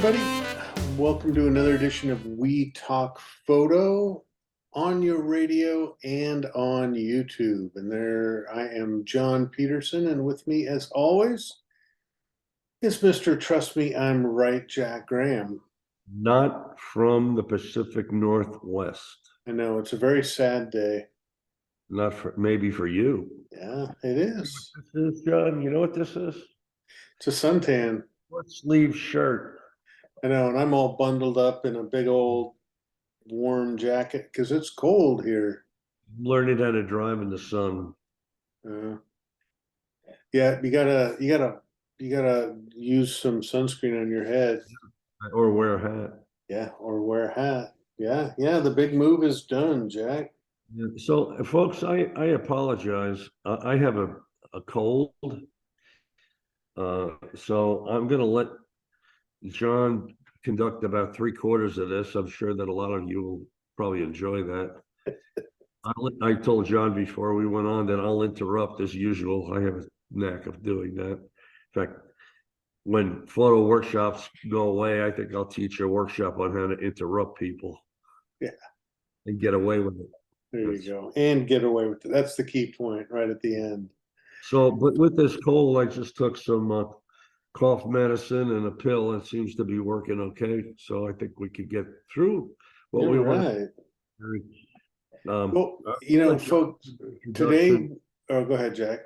everybody. Welcome to another edition of We Talk Photo on your radio and on YouTube. And there I am, John Peterson, and with me, as always, is Mr. Trust Me, I'm Right, Jack Graham. Not from the Pacific Northwest. I know it's a very sad day. Not for maybe for you. Yeah, it is. This is, John, you know what this is? It's a suntan. Short sleeve shirt. I know, and I'm all bundled up in a big old warm jacket because it's cold here. I'm learning how to drive in the sun. Yeah, you gotta use some sunscreen on your head. Or wear a hat. Yeah, or wear a hat. Yeah, the big move is done, Jack. Yeah. So, folks, I apologize. I have a cold. So I'm going to let John conduct about 3/4 of this. I'm sure that a lot of you will probably enjoy that. I told John before we went on that I'll interrupt as usual. I have a knack of doing that. In fact, when photo workshops go away, I think I'll teach a workshop on how to interrupt people. Yeah. And get away with it. There you go. And get away with it. That's the key point right at the end. So, but with this cold, I just took some cough medicine and a pill. It seems to be working okay. So I think we could get through what we want. Well, folks, today, oh, go ahead, Jack.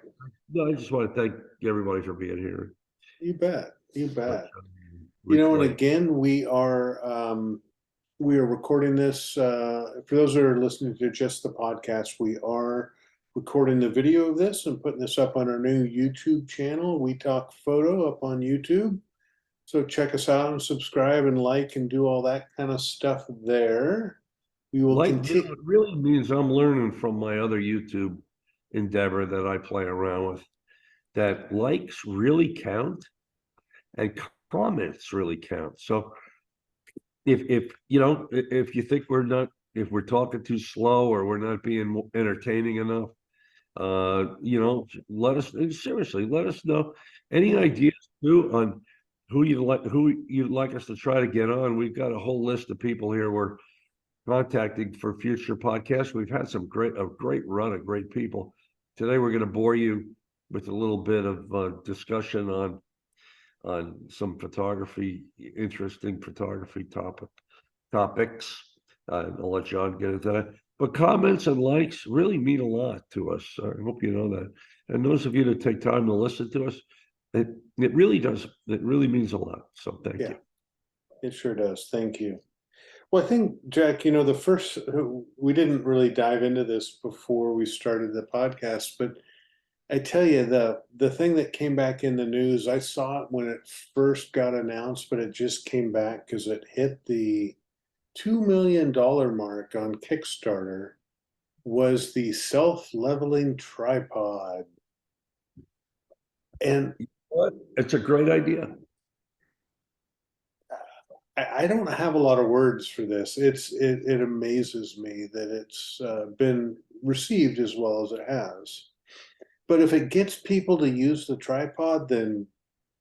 No, I just want to thank everybody for being here. You bet. And again, we are recording this. For those that are listening to just the podcast, we are recording the video of this and putting this up on our new YouTube channel, We Talk Photo, up on YouTube. So check us out and subscribe and like and do all that kind of stuff there. We will continue. It really means I'm learning from my other YouTube endeavor that I play around with, that likes really count and comments really count. So if you think if we're talking too slow or we're not being entertaining enough, let us know any ideas too on who you'd like us to try to get on. We've got a whole list of people here we're contacting for future podcasts. We've had a great run of great people. Today we're going to bore you with a little bit of discussion on some interesting photography topics. I'll let John get into that. But comments and likes really mean a lot to us. I hope you know that. And those of you that take time to listen to us, it really does. It really means a lot. So thank you. It sure does. Thank you. Well, I think, Jack, we didn't really dive into this before we started the podcast, but I tell you, the thing that came back in the news, I saw it when it first got announced, but it just came back because it hit the $2 million mark on Kickstarter, was the self-leveling tripod. And what? It's a great idea. I don't have a lot of words for this. It amazes me that it's been received as well as it has. But if it gets people to use the tripod, then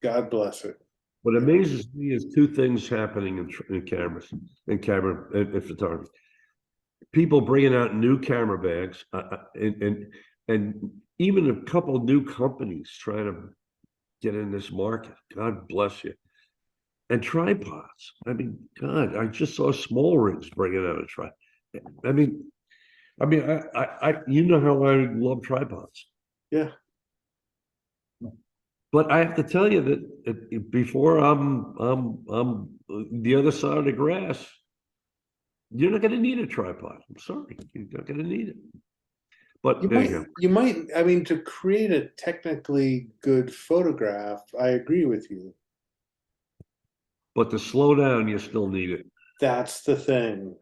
God bless it. What amazes me is two things happening in cameras, in photography. People bringing out new camera bags, and even a couple new companies trying to get in this market. God bless you. And tripods. I mean, God, I just saw SmallRigs bringing out a tripod. I mean, you know how I love tripods. Yeah. But I have to tell you that before I'm the other side of the grass, you're not going to need a tripod. I'm sorry, you're not going to need it. But you might. I mean, to create a technically good photograph, I agree with you. But to slow down, you still need it. That's the thing.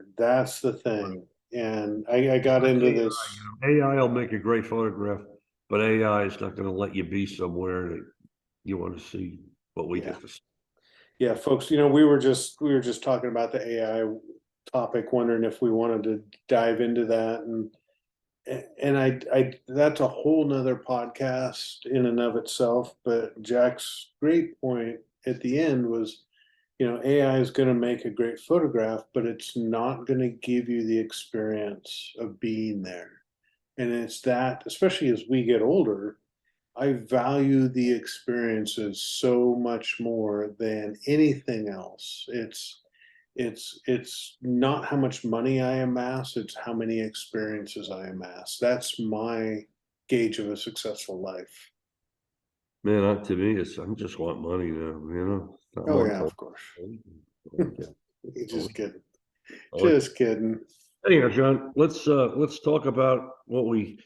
And I got into this. AI will make a great photograph, but AI is not going to let you be somewhere that you want to see what we get to see. Yeah, folks, we were just talking about the AI topic, wondering if we wanted to dive into that, and I that's a whole nother podcast in and of itself. But Jack's great point at the end was, AI is going to make a great photograph, but it's not going to give you the experience of being there. And it's that, especially as we get older, I value the experiences so much more than anything else. It's not how much money I amass, it's how many experiences I amass. That's my gauge of a successful life. Man, to me, I just want money now, I Oh want yeah, to. of course. Okay. You're just kidding. I like Just kidding. Anyhow, John, let's talk about what we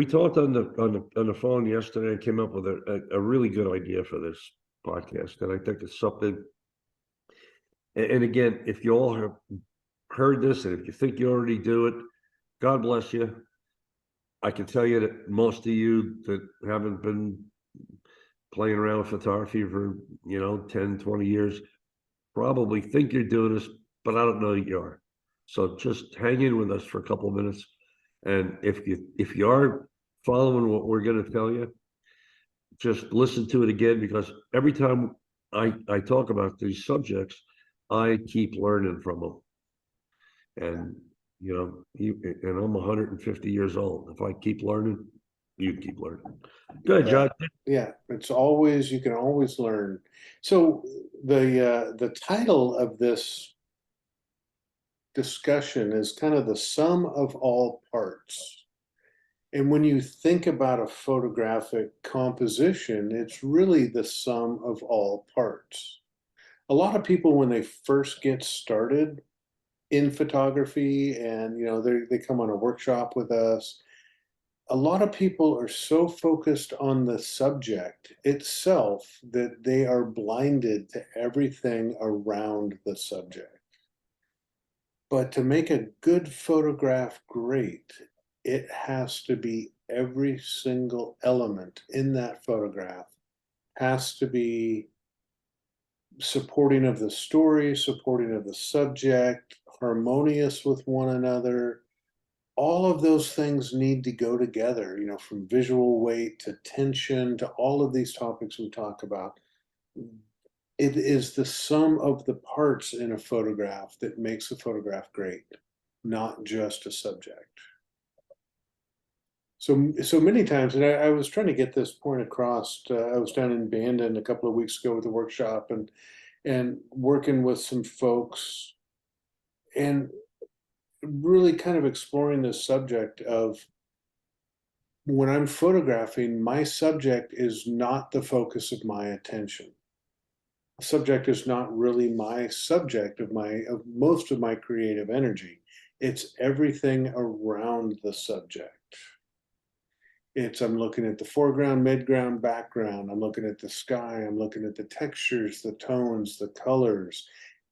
talked on the phone yesterday and came up with a really good idea for this podcast. And I think it's something, and again, if you all have heard this and if you think you already do it, God bless you. I can tell you that most of you that haven't been playing around with photography for, 10, 20 years probably think you're doing this, but I don't know that you are. So just hang in with us for a couple of minutes. And if you are following what we're going to tell you, just listen to it again, because every time I talk about these subjects, I keep learning from them. And and I'm 150 years old. If I keep learning, you keep learning. Good, John. Yeah, it's always, you can always learn. So the title of this discussion is kind of the sum of all parts. And when you think about a photographic composition, it's really the sum of all parts. A lot of people, when they first get started in photography and they come on a workshop with us, a lot of people are so focused on the subject itself that they are blinded to everything around the subject. But to make a good photograph great, it has to be every single element in that photograph has to be supporting of the story, supporting of the subject, harmonious with one another. All of those things need to go together, from visual weight to tension to all of these topics we talk about. It is the sum of the parts in a photograph that makes a photograph great, not just a subject. So many times, and I was trying to get this point across. I was down in Bandon a couple of weeks ago with a workshop and working with some folks and really kind of exploring this subject of, when I'm photographing, my subject is not the focus of my attention. The subject is not really my subject of most of my creative energy. It's everything around the subject. I'm looking at the foreground, midground, background. I'm looking at the sky. I'm looking at the textures, the tones, the colors.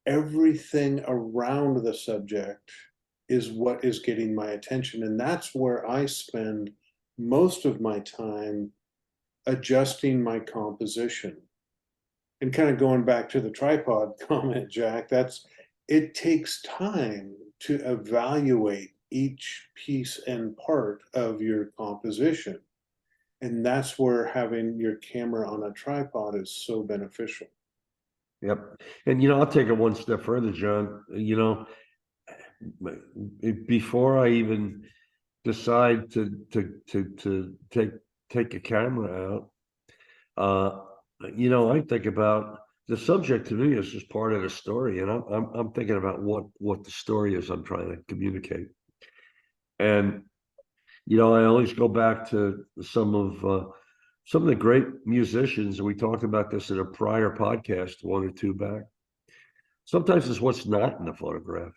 Everything around the subject is what is getting my attention. And that's where I spend most of my time adjusting my composition. And kind of going back to the tripod comment, Jack, it takes time to evaluate each piece and part of your composition. And that's where having your camera on a tripod is so beneficial. Yep. And I'll take it one step further, John. Before I even decide to take a camera out, I think about the subject. To me is just part of the story, and I'm thinking about what the story is I'm trying to communicate. And I always go back to some of the great musicians, and we talked about this in a prior podcast, one or two back. Sometimes it's what's not in the photograph.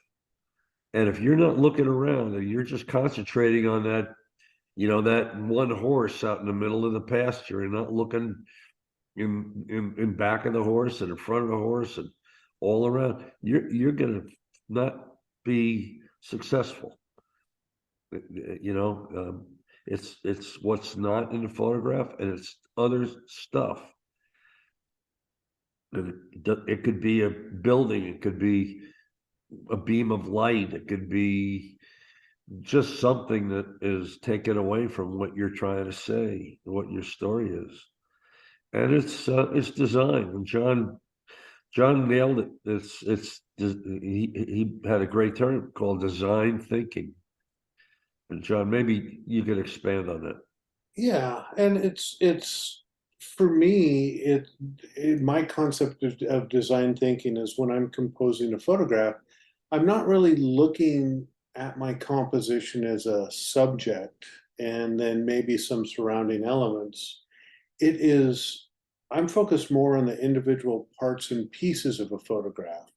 And if you're not looking around and you're just concentrating on that one horse out in the middle of the pasture and not looking in back of the horse and in front of the horse and all around, you're gonna not be successful. It's what's not in the photograph, and it's other stuff. And it could be a building, it could be a beam of light, it could be just something that is taken away from what you're trying to say, what your story is. And it's design. And John John nailed it. He had a great term called design thinking. And John, maybe you could expand on that. Yeah, and it's for me, my concept of design thinking is when I'm composing a photograph, I'm not really looking at my composition as a subject and then maybe some surrounding elements. It is, I'm focused more on the individual parts and pieces of a photograph.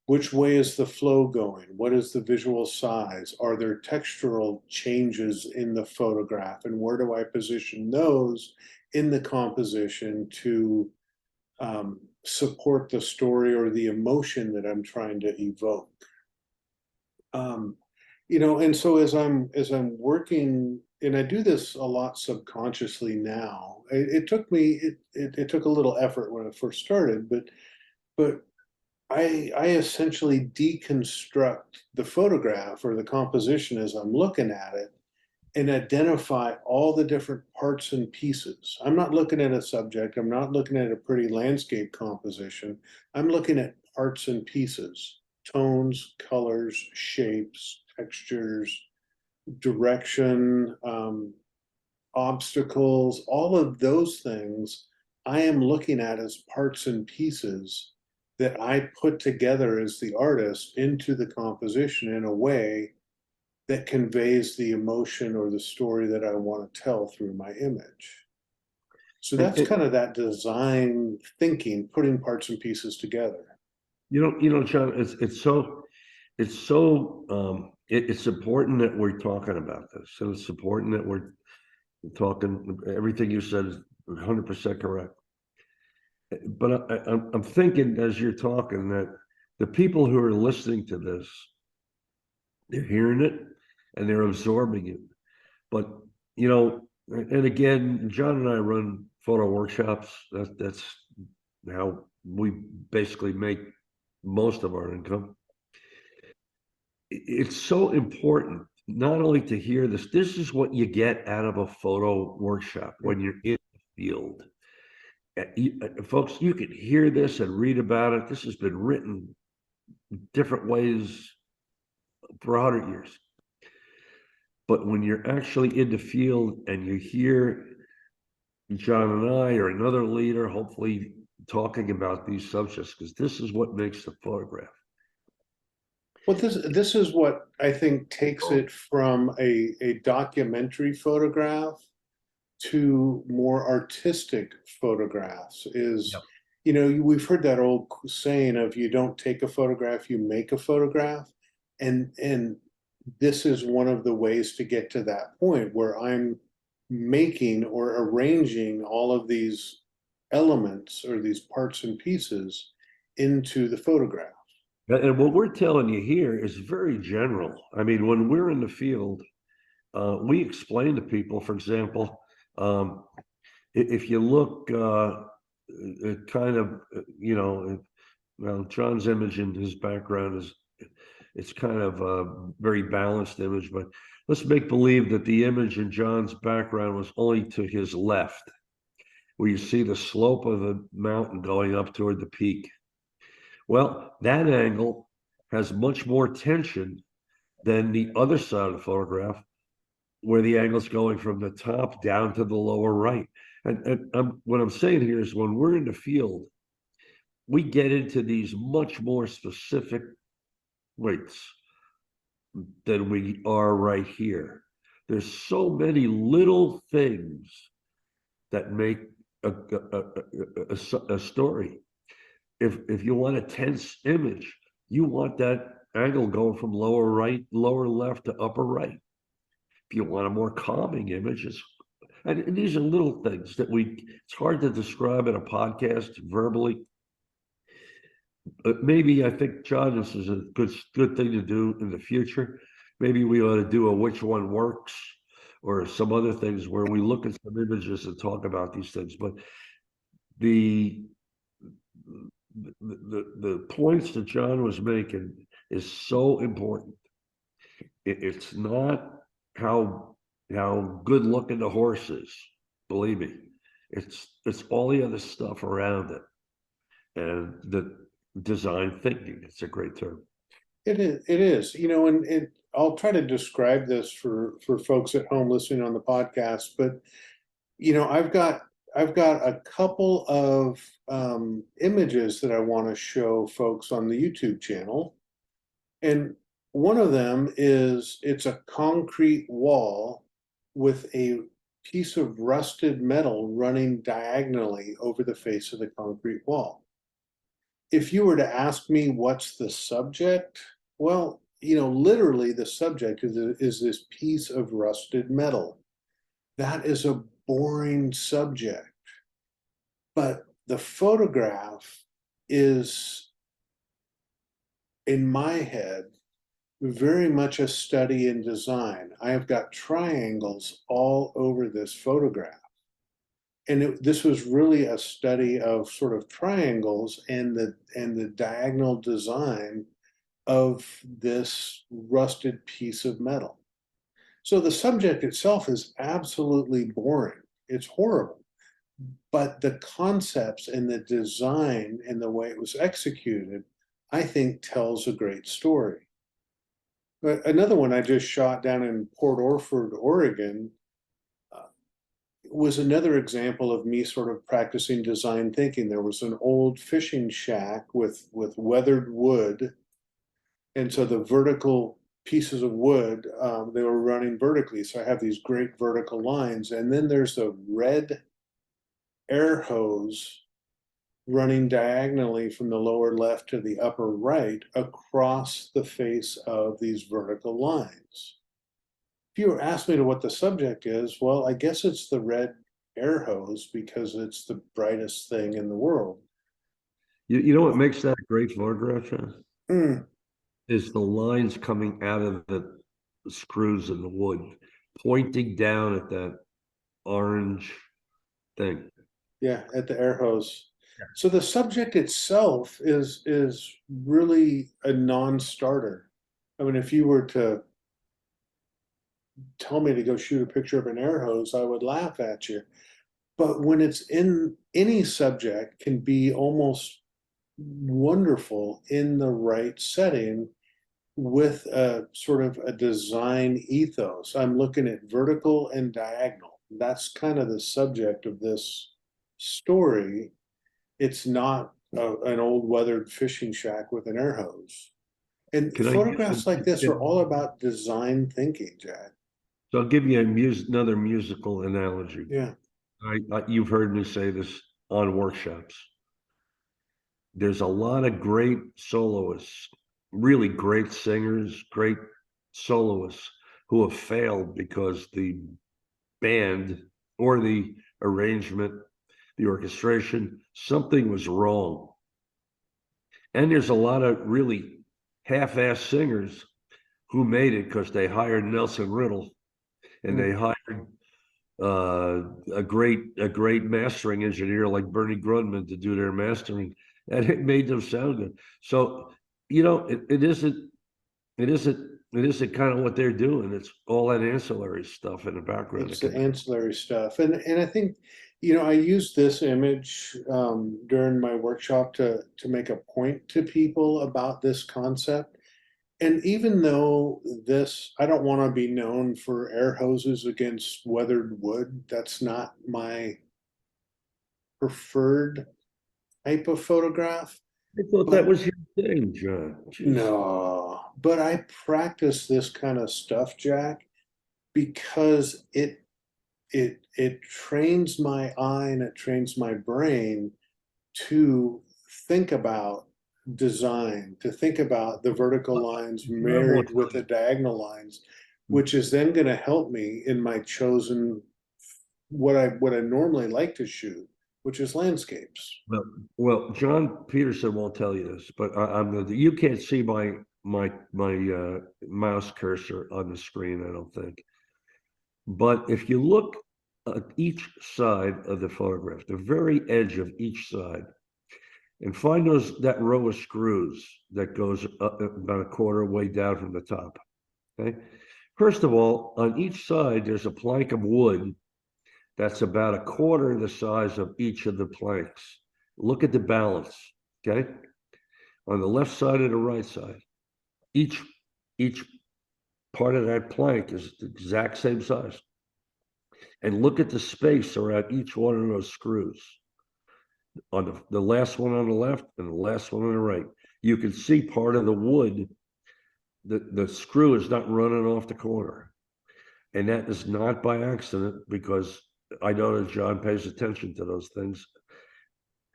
Which way is the flow going? What is the visual size? Are there textural changes in the photograph? And where do I position those in the composition to support the story or the emotion that I'm trying to evoke? Um, and so as I'm working, and I do this a lot subconsciously now. It took me it took a little effort when I first started, but I essentially deconstruct the photograph or the composition as I'm looking at it and identify all the different parts and pieces. I'm not looking at a subject, I'm not looking at a pretty landscape composition. I'm looking at parts and pieces, tones, colors, shapes, textures, direction, obstacles, all of those things I am looking at as parts and pieces that I put together as the artist into the composition in a way that conveys the emotion or the story that I want to tell through my image. So And, that's and kind of that design thinking, putting parts and pieces together. John, it's important that we're talking about this. So it's important that we're talking. Everything you said is 100% correct. But I'm thinking as you're talking that the people who are listening to this, they're hearing it and they're absorbing it. But and again, John and I run photo workshops. That's how we basically make most of our income. It's so important not only to hear this. This is what you get out of a photo workshop when you're in the field. Folks, you can hear this and read about it. This has been written different ways for 100 years. But when you're actually in the field and you hear John and I or another leader, hopefully talking about these subjects, because this is what makes the photograph. Well, this is what I think takes it from a documentary photograph to more artistic photographs is, Yep. we've heard that old saying of you don't take a photograph, you make a photograph. And this is one of the ways to get to that point where I'm making or arranging all of these elements or these parts and pieces into the photograph. And what we're telling you here is very general. I mean, when we're in the field, we explain to people, for example, if you look kind of, well, John's image and his background it's kind of a very balanced image, but let's make believe that the image in John's background was only to his left, where you see the slope of the mountain going up toward the peak. Well, that angle has much more tension than the other side of the photograph, where the angle's going from the top down to the lower right. And what I'm saying here is when we're in the field, we get into these much more specific weights than we are right here. There's so many little things that make a story. If you want a tense image, you want that angle going from lower right, lower left to upper right. If you want a more calming image, and these are little things that it's hard to describe in a podcast verbally. But maybe I think, John, this is a good thing to do in the future. Maybe we ought to do a which one works or some other things where we look at some images and talk about these things. But the points that John was making is so important. It's not how good looking the horse is, believe me. It's all the other stuff around it. And design thinking. It's a great term. It is, and I'll try to describe this for folks at home listening on the podcast, but I've got a couple of images that I want to show folks on the YouTube channel. And one of them is it's a concrete wall with a piece of rusted metal running diagonally over the face of the concrete wall. If you were to ask me what's the subject, well, literally the subject is this piece of rusted metal. That is a boring subject. But the photograph is, in my head, very much a study in design. I have got triangles all over this photograph. And this was really a study of sort of triangles and the diagonal design of this rusted piece of metal. So the subject itself is absolutely boring. It's horrible. But the concepts and the design and the way it was executed, I think tells a great story. But another one I just shot down in Port Orford, Oregon, was another example of me sort of practicing design thinking. There was an old fishing shack with weathered wood, and so the vertical pieces of wood, they were running vertically. So I have these great vertical lines, and then there's a red air hose running diagonally from the lower left to the upper right across the face of these vertical lines. If you were asked me to what the subject is, well, I guess it's the red air hose because it's the brightest thing in the world. You know what makes that a great photograph, John? Mm, Is the lines coming out of the screws in the wood, pointing down at that orange thing. yeah, at the air hose. So the subject itself is really a non-starter. I mean, if you were to tell me to go shoot a picture of an air hose, I would laugh at you. But when it's in any subject can be almost wonderful in the right setting with a sort of a design ethos. I'm looking at vertical and diagonal. That's kind of the subject of this story. It's not an old weathered fishing shack with an air hose. And Can I photographs like this are all about design thinking, Jack. So I'll give you another musical analogy. Yeah. You've heard me say this on workshops. There's a lot of great soloists, really great singers, great soloists who have failed because the band or the arrangement, the orchestration, something was wrong. And there's a lot of really half-ass singers who made it because they hired Nelson Riddle and they hired a great mastering engineer like Bernie Grundman to do their mastering, and it made them sound good. So it isn't kind of what they're doing. It's all that ancillary stuff in the background. It's the ancillary stuff. And I think, I used this image during my workshop to make a point to people about this concept. And even though I don't want to be known for air hoses against weathered wood. That's not my preferred type of photograph. I thought that was your thing, John. Jeez. No, but I practice this kind of stuff, Jack, because it trains my eye and it trains my brain to think about design, to think about the vertical lines married with the diagonal lines, which is then going to help me in my chosen what I normally like to shoot, which is landscapes. Well, John Peterson won't tell you this, but I'm going to. You can't see my mouse cursor on the screen, I don't think. But if you look at each side of the photograph, the very edge of each side, and find that row of screws that goes up about a quarter way down from the top. Okay. First of all, on each side, there's a plank of wood that's about a quarter the size of each of the planks. Look at the balance. Okay. on the left side and the right side. Each part of that plank is the exact same size. And look at the space around each one of those screws. On the last one on the left and the last one on the right. You can see part of the wood, the screw is not running off the corner. And that is not by accident, because I know that John pays attention to those things.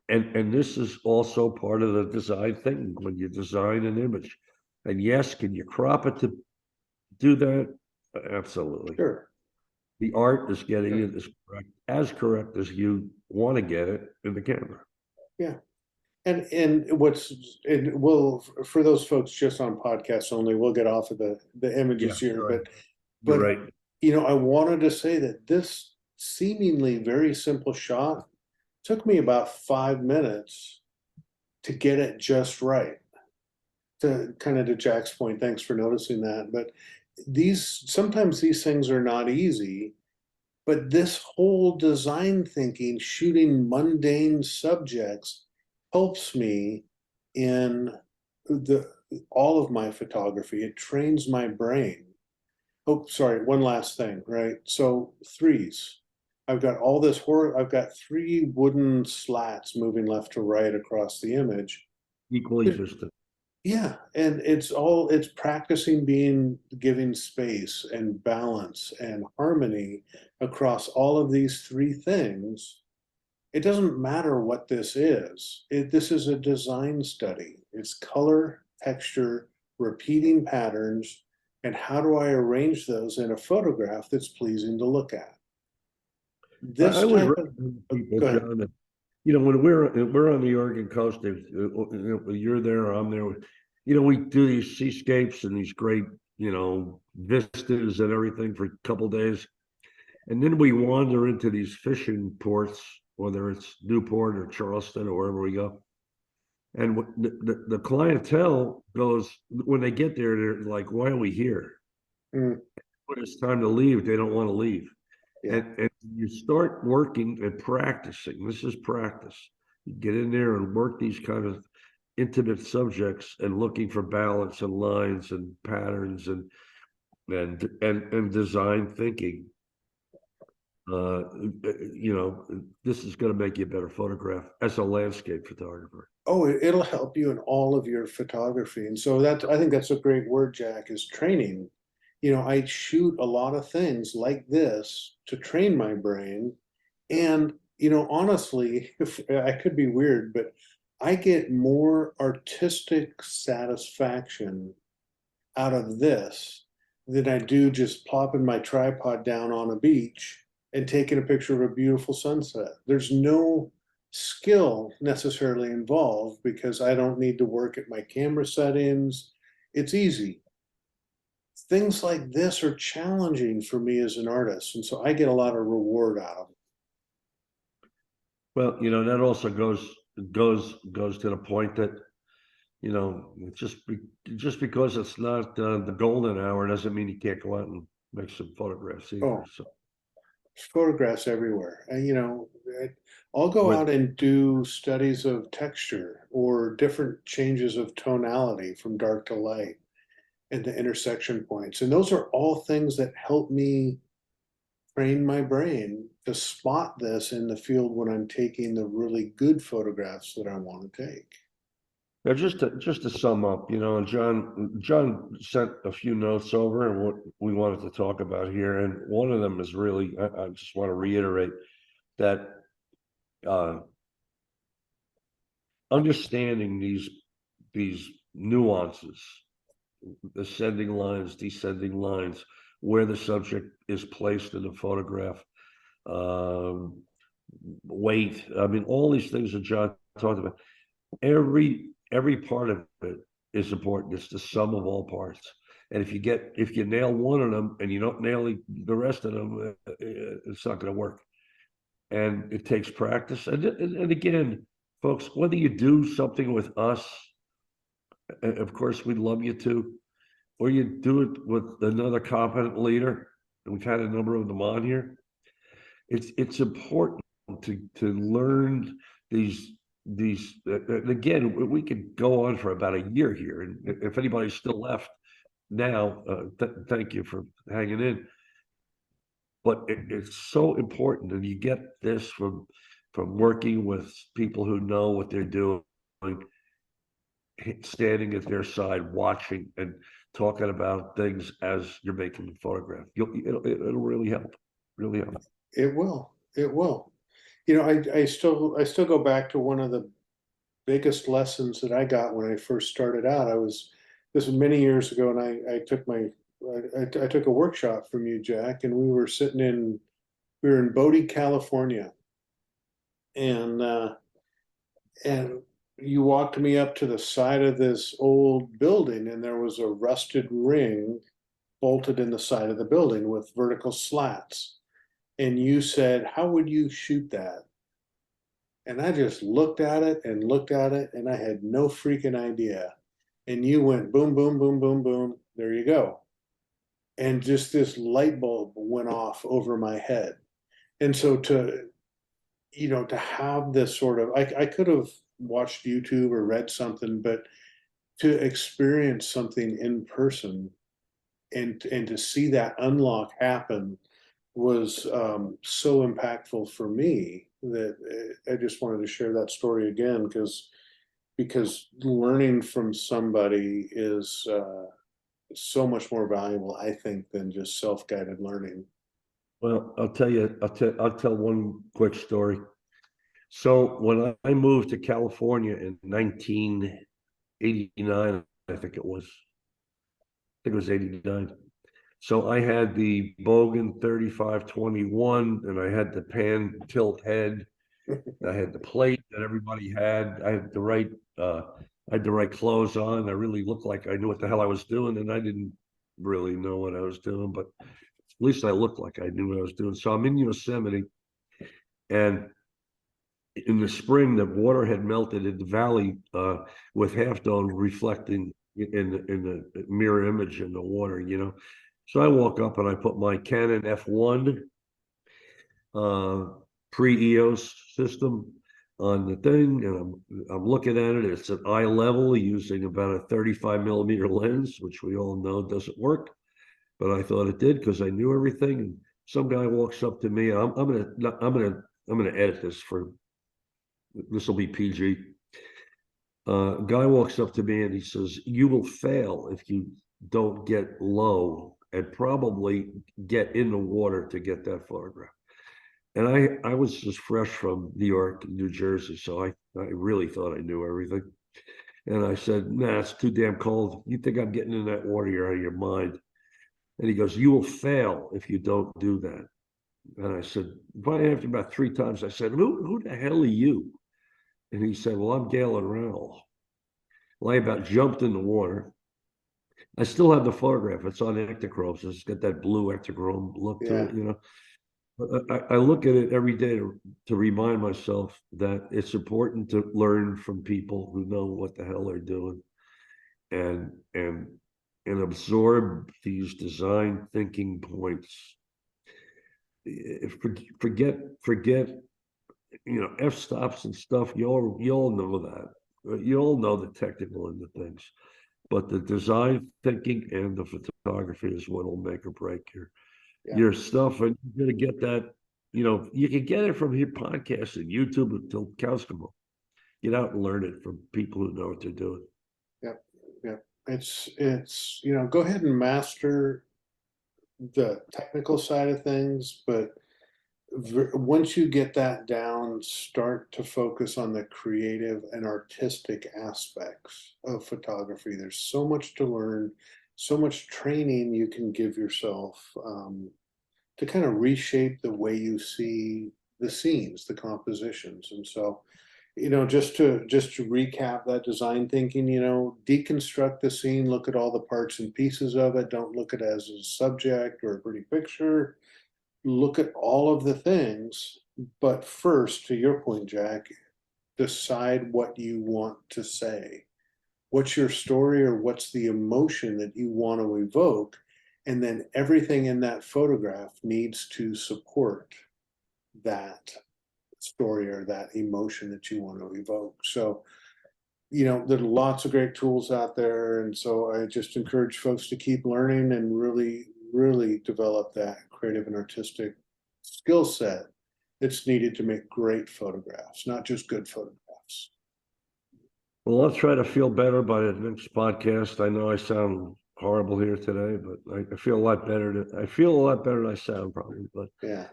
And this is also part of the design thing when you design an image. And yes, can you crop it to do that? Absolutely. Sure. The art is getting Sure. it as correct as you want to get it in the camera. Yeah. And we'll, for those folks just on podcasts only, we'll get off of the images here, sorry. but You're right. you know, I wanted to say that this seemingly very simple shot took me about 5 minutes to get it just right. To kind of, to Jack's point, thanks for noticing that. But sometimes these things are not easy, but this whole design thinking, shooting mundane subjects, helps me in all of my photography. It trains my brain. Oh, sorry, one last thing, right? So threes. I've got all this I've got 3 wooden slats moving left to right across the image. Equally distant. Yeah, and it's practicing giving space and balance and harmony across all of these 3 things. It doesn't matter what this is. This is a design study. It's color, texture, repeating patterns, and how do I arrange those in a photograph that's pleasing to look at? This I would type of, recommend people, go ahead. John, that, when we're on the Oregon coast, you're there, I'm there. We do these seascapes and these great, vistas and everything for a couple days, and then we wander into these fishing ports, whether it's Newport or Charleston or wherever we go. And the clientele goes, when they get there, they're like, "Why are we here?" Mm. When it's time to leave, they don't want to leave. Yeah. And you start working and practicing. This is practice. You get in there and work these kind of intimate subjects and looking for balance and lines and patterns and design thinking. This is going to make you a better photograph as a landscape photographer. Oh, it'll help you in all of your photography. And so I think that's a great word, Jack, is training. I shoot a lot of things like this to train my brain. And, honestly, I could be weird, but I get more artistic satisfaction out of this than I do just plopping my tripod down on a beach and taking a picture of a beautiful sunset. There's no skill necessarily involved because I don't need to work at my camera settings. It's easy. Things like this are challenging for me as an artist, and so I get a lot of reward out of it. Well, that also goes to the point that, just because it's not the golden hour doesn't mean you can't go out and make some photographs either. Oh. So Photographs everywhere. And, I'll go out and do studies of texture or different changes of tonality from dark to light and the intersection points. And those are all things that help me train my brain to spot this in the field when I'm taking the really good photographs that I want to take. now, just to sum up, and John sent a few notes over and what we wanted to talk about here, and one of them is really, I just want to reiterate that understanding these nuances, ascending lines, descending lines, where the subject is placed in the photograph, weight. I mean, all these things that John talked about. Every part of it is important. It's the sum of all parts. And if you nail one of them and you don't nail the rest of them, it's not going to work. And it takes practice. And again, folks, whether you do something with us, and of course we'd love you to, or you do it with another competent leader, and we've had a number of them on here, it's important to learn these these, and again, we could go on for about a year here, and if anybody's still left now, thank you for hanging in. But it's so important, and you get this from working with people who know what they're doing, standing at their side, watching and talking about things as you're making the photograph. It'll really help, really help. It will. It will. You know, I still go back to one of the biggest lessons that I got when I first started out. This was many years ago, and I took I took a workshop from you, Jack, and we were in Bodie, California, and you walked me up to the side of this old building, and there was a rusted ring bolted in the side of the building with vertical slats. And you said, "How would you shoot that?" And I just looked at it and looked at it, and I had no freaking idea. And you went boom, boom, boom, boom, boom. There you go. And just this light bulb went off over my head. And so to have this sort of, I could have watched YouTube or read something, but to experience something in person and to see that unlock happen was so impactful for me that I just wanted to share that story again because learning from somebody is so much more valuable, I think, than just self-guided learning. Well, I'll tell one quick story. So when I moved to California in 1989, I think it was 89. So I had the Bogan 3521, and I had the pan tilt head. I had the plate that everybody had. I had the right clothes on. I really looked like I knew what the hell I was doing, and I didn't really know what I was doing, but at least I looked like I knew what I was doing. So I'm in Yosemite, and in the spring, the water had melted in the valley with Half Dome reflecting in the mirror image in the water, you know. So I walk up and I put my Canon F1 pre-EOS system on the thing, and I'm looking at it. It's at eye level using about a 35 millimeter lens, which we all know doesn't work, but I thought it did because I knew everything. And some guy walks up to me. I'm gonna edit this this will be PG. Guy walks up to me and he says, "You will fail if you don't get low and probably get in the water to get that photograph." And I was just fresh from New York, New Jersey, so I really thought I knew everything. And I said, "Nah, it's too damn cold. You think I'm getting in that water? You're out of your mind." And he goes, "You will fail if you don't do that." And I said, probably after about 3 times, I said, who the hell are you?" And he said, "Well, I'm Galen Rowell." Well, I about jumped in the water. I still have the photograph. It's on Ektachrome, so it's got that blue Ektachrome look to Yeah. it, you know. But I look at it every day to remind myself that it's important to learn from people who know what the hell they're doing, and absorb these design thinking points. Forget you know, f-stops and stuff. You all know that. You all know the technical end of things, but the design thinking and the photography is what will make or break your stuff. And you're gonna get that. You know, you can get it from your podcast and YouTube until cows come home. Get out and learn it from people who know what they're doing. Yep. Yep. It's go ahead and master the technical side of things, but once you get that down, start to focus on the creative and artistic aspects of photography. There's so much to learn, so much training you can give yourself to kind of reshape the way you see the scenes, the compositions. And so, just to recap that design thinking, deconstruct the scene, look at all the parts and pieces of it. Don't look at it as a subject or a pretty picture. Look at all of the things, but first, to your point, Jack, decide what you want to say. What's your story, or what's the emotion that you want to evoke? And then everything in that photograph needs to support that story or that emotion that you want to evoke. So, you know, there are lots of great tools out there. And so I just encourage folks to keep learning and really, really develop that creative and artistic skill set that's needed to make great photographs, not just good photographs. Well, I'll try to feel better by the next podcast. I know I sound horrible here today, but I feel a lot better. I feel a lot better than I sound probably, but Yeah.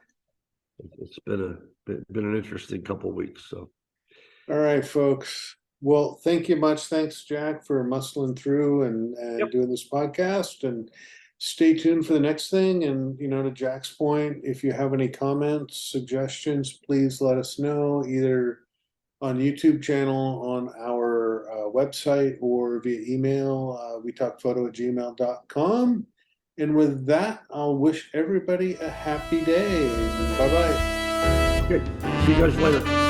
it's been an interesting couple of weeks. So, All right, folks. Well, thank you much. Thanks, Jack, for muscling through and Yep. doing this podcast. And stay tuned for the next thing. And, you know, to Jack's point, if you have any comments, suggestions, please let us know either on YouTube channel, on our website, or via email, wetalkphoto@gmail.com. And with that, I'll wish everybody a happy day. Bye-bye. okay, see you guys later.